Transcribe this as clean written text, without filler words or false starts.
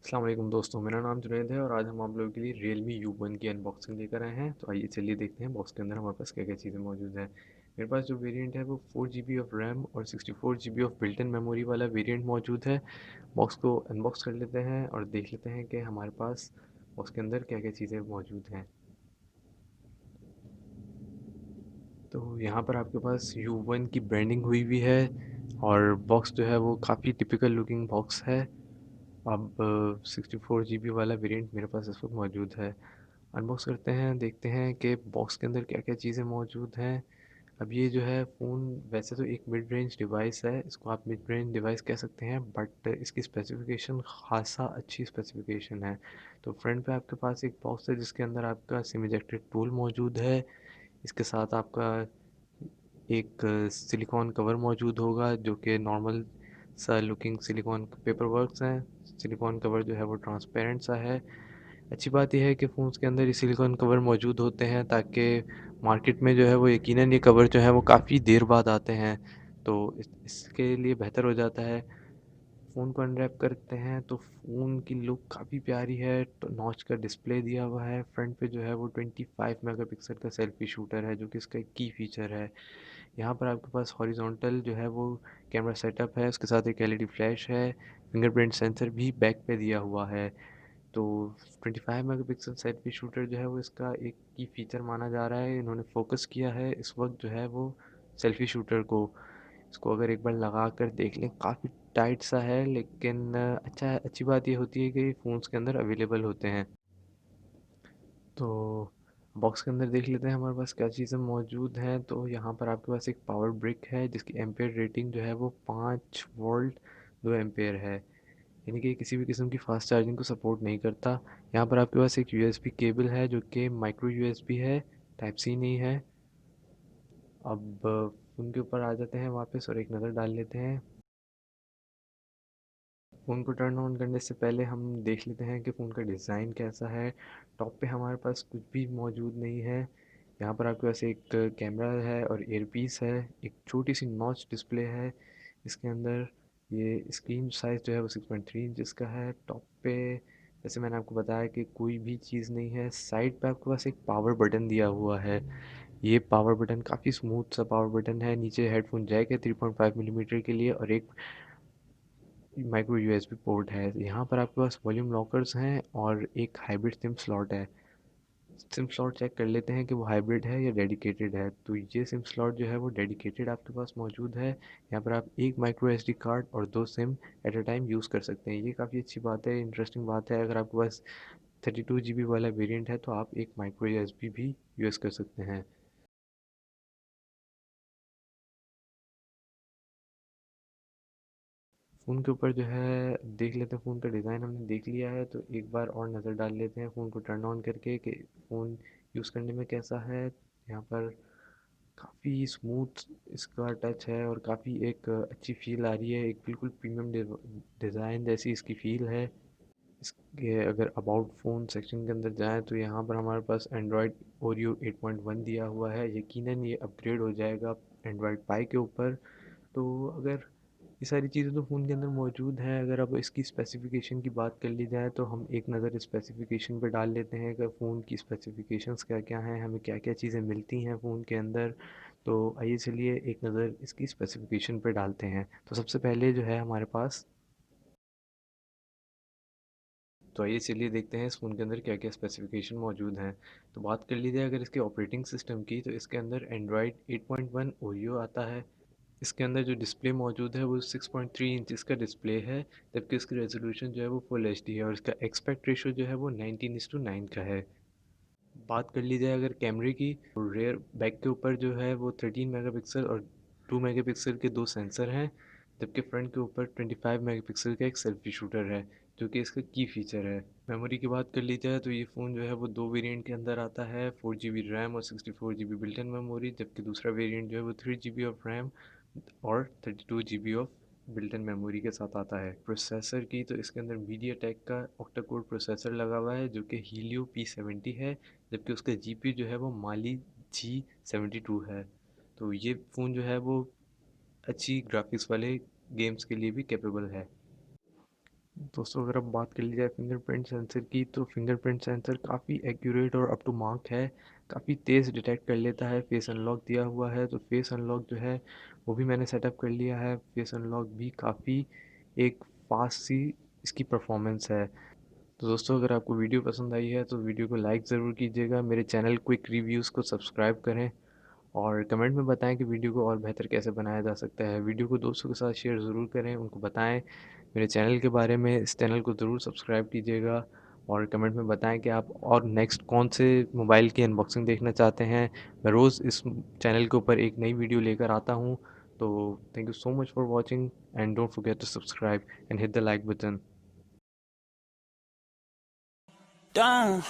अस्सलाम वालेकुम दोस्तों, मेरा नाम जुनैद है और आज हम आप लोगों के लिए Realme U1 की अनबॉक्सिंग लेकर आए हैं। तो आइए चलिए देखते हैं बॉक्स के अंदर हमारे पास क्या क्या चीज़ें मौजूद हैं। मेरे पास जो वेरिएंट है वो 4 GB ऑफ रैम और 64 GB of built in memory वाला वेरिएंट मौजूद है। बॉक्स को अनबॉक्स कर लेते हैं और देख लेते हैं कि हमारे पास बॉक्स के अंदर क्या क्या चीज़ें मौजूद हैं। तो यहाँ पर आपके पास U1 की ब्रांडिंग हुई हुई है और बॉक्स जो है वो काफ़ी टिपिकल लुकिंग बॉक्स है। अब 64 GB वाला वेरिएंट मेरे पास इस वक्त मौजूद है। अनबॉक्स करते हैं, देखते हैं कि बॉक्स के अंदर क्या क्या चीज़ें मौजूद हैं। अब ये जो है फ़ोन वैसे तो एक मिड रेंज डिवाइस है, इसको आप मिड रेंज डिवाइस कह सकते हैं, बट इसकी स्पेसिफिकेशन खासा अच्छी स्पेसिफिकेशन है। तो फ्रंट पे आपके पास एक बॉक्स है जिसके अंदर आपका सिम इजेक्टेड टूल मौजूद है। इसके साथ आपका एक सिलिकॉन कवर मौजूद होगा जो कि नॉर्मल सा लुकिंग सिलिकॉन पेपर वर्क्स हैं। सिलिकॉन कवर जो है वो ट्रांसपेरेंट सा है। अच्छी बात यह है कि फ़ोन्स के अंदर ये सिलिकॉन कवर मौजूद होते हैं ताकि मार्केट में जो है वो यकीनन ये कवर जो है वो काफ़ी देर बाद आते हैं, तो इसके लिए बेहतर हो जाता है। फ़ोन को अनरैप करते हैं तो फ़ोन की लुक काफ़ी प्यारी है। तो नॉच का डिस्प्ले दिया हुआ है। फ्रंट पे जो है वो 25 मेगापिक्सल का सेल्फी शूटर है जो कि इसका एक की फ़ीचर है। यहाँ पर आपके पास हॉरिजॉन्टल जो है वो कैमरा सेटअप है, उसके साथ एक एलईडी फ्लैश है। फिंगरप्रिंट सेंसर भी बैक पे दिया हुआ है। तो 25 मेगापिक्सल सेल्फी शूटर जो है वो इसका एक की फ़ीचर माना जा रहा है। इन्होंने फोकस किया है इस वक्त जो है वो सेल्फी शूटर को। इसको अगर एक बार लगा कर देख लें, काफ़ी टाइट सा है लेकिन अच्छी बात ये होती है कि फ़ोन्स के अंदर अवेलेबल होते हैं। तो बॉक्स के अंदर देख लेते हैं हमारे पास क्या चीज़ें मौजूद हैं। तो यहाँ पर आपके पास एक पावर ब्रिक है जिसकी एम्पेयर रेटिंग जो है वो 5 वोल्ट 2 एम्पेयर है, यानी कि किसी भी किस्म की फ़ास्ट चार्जिंग को सपोर्ट नहीं करता। यहाँ पर आपके पास एक यूएसबी केबल है जो कि माइक्रो यूएसबी है, टाइप सी नहीं है। अब उनके ऊपर आ जाते हैं वापस और एक नज़र डाल लेते हैं। फ़ोन को टर्न ऑन करने से पहले हम देख लेते हैं कि फ़ोन का डिज़ाइन कैसा है। टॉप पे हमारे पास कुछ भी मौजूद नहीं है। यहाँ पर आपके पास एक कैमरा है और ईयरपीस है। एक छोटी सी नॉच डिस्प्ले है इसके अंदर। ये स्क्रीन साइज़ जो है वो 6.3 इंचज़ का है। टॉप पे जैसे मैंने आपको बताया कि कोई भी चीज़ नहीं है। साइड पे आपके पास एक पावर बटन दिया हुआ है। ये पावर बटन काफ़ी स्मूथ सा पावर बटन है। नीचे हेडफोन जैक है 3.5 मिलीमीटर के लिए और एक माइक्रो यूएसबी पोर्ट है। यहाँ पर आपके पास वॉल्यूम लॉकर्स हैं और एक हाइब्रिड सिम स्लॉट है। सिम स्लॉट चेक कर लेते हैं कि वो हाइब्रिड है या डेडिकेटेड है। तो ये सिम स्लॉट जो है वो डेडिकेटेड आपके पास मौजूद है। यहाँ पर आप एक माइक्रो एसडी कार्ड और 2 SIM at a time use कर सकते हैं। ये काफ़ी अच्छी बात है, इंटरेस्टिंग बात है। अगर आपके पास 32 GB वाला वेरिएंट है तो आप एक माइक्रो यूएसबी भी यूज़ कर सकते हैं। फ़ोन के ऊपर जो है देख लेते हैं, फ़ोन का डिज़ाइन हमने देख लिया है तो एक बार और नज़र डाल लेते हैं फ़ोन को टर्न ऑन करके कि फ़ोन यूज़ करने में कैसा है। यहाँ पर काफ़ी स्मूथ इसका टच है और काफ़ी एक अच्छी फ़ील आ रही है। एक बिल्कुल प्रीमियम डिज़ाइन जैसी इसकी फ़ील है। इसके अगर अबाउट फ़ोन सेक्शन के अंदर जाएँ तो यहाँ पर हमारे पास एंड्रॉयड ओरियो 8.1 दिया हुआ है। यकीनन ये अपग्रेड हो जाएगा एंड्रॉयड पाई के ऊपर। तो अगर ये सारी चीज़ें तो फ़ोन के अंदर मौजूद हैं। अगर अब इसकी स्पेसिफ़िकेशन की बात कर ली जाए तो हम एक नज़र स्पेसिफ़िकेशन पे डाल लेते हैं कि फ़ोन की स्पेसिफ़िकेशंस क्या-क्या हैं, हमें क्या-क्या चीज़ें मिलती हैं फ़ोन के अंदर। तो आइए चलिए एक नज़र इसकी स्पेसिफ़िकेशन पे डालते हैं। तो सबसे पहले जो है हमारे पास, तो आइए चलिए देखते हैं इस फ़ोन के अंदर क्या-क्या स्पेसिफ़िकेशन मौजूद हैं। तो बात कर ली जाए अगर इसके ऑपरेटिंग सिस्टम की, तो इसके अंदर एंड्रॉयड 8.1 ओरियो आता है। इसके अंदर जो डिस्प्ले मौजूद है वो 6.3 इंचज़ का डिस्प्ले है, जबकि इसकी रेजोल्यूशन जो है वो फुल एचडी है और इसका एस्पेक्ट रेशियो जो है वो 19:9 का है। बात कर ली जाए अगर कैमरे की, तो रेयर बैक के ऊपर जो है वो 13 मेगापिक्सल और 2 मेगापिक्सल के दो सेंसर हैं, जबकि फ्रंट के ऊपर 25 मेगापिक्सल का एक सेल्फी शूटर है जो कि इसका की फीचर है। मेमोरी की बात कर ली जाए तो ये फ़ोन जो है वो दो वेरिएंट के अंदर आता है, 4 GB रैम और 64 GB बिल्ट इन मेमोरी, जबकि दूसरा वेरिएंट जो है वो 3 GB ऑफ रैम और 32 GB of built in memory के साथ आता है। प्रोसेसर की तो इसके अंदर मीडियाटेक का ऑक्टा कोर प्रोसेसर लगा हुआ है जो कि हीलियो P70 है, जबकि उसका जीपीयू जो है वो माली G72 है। तो ये फ़ोन जो है वो अच्छी ग्राफिक्स वाले गेम्स के लिए भी कैपेबल है। दोस्तों अगर अब बात कर ली जाए फिंगरप्रिंट सेंसर की, तो फिंगरप्रिंट सेंसर काफ़ी एक्यूरेट और अप टू मार्क है। काफ़ी तेज़ डिटेक्ट कर लेता है। फेस अनलॉक दिया हुआ है, तो फेस अनलॉक जो है वो भी मैंने सेटअप कर लिया है। फेस अनलॉक भी काफ़ी एक फास्ट सी इसकी परफॉर्मेंस है। तो दोस्तों अगर आपको वीडियो पसंद आई है तो वीडियो को लाइक ज़रूर कीजिएगा। मेरे चैनल क्विक रिव्यूज़ को सब्सक्राइब करें और कमेंट में बताएं कि वीडियो को और बेहतर कैसे बनाया जा सकता है। वीडियो को दोस्तों के साथ शेयर ज़रूर करें, उनको बताएं मेरे चैनल के बारे में। इस चैनल को ज़रूर सब्सक्राइब कीजिएगा और कमेंट में बताएं कि आप और नेक्स्ट कौन से मोबाइल की अनबॉक्सिंग देखना चाहते हैं। मैं रोज़ इस चैनल के ऊपर एक नई वीडियो लेकर आता हूँ। तो thank you so much for watching and don't forget to subscribe and hit the like button. Done.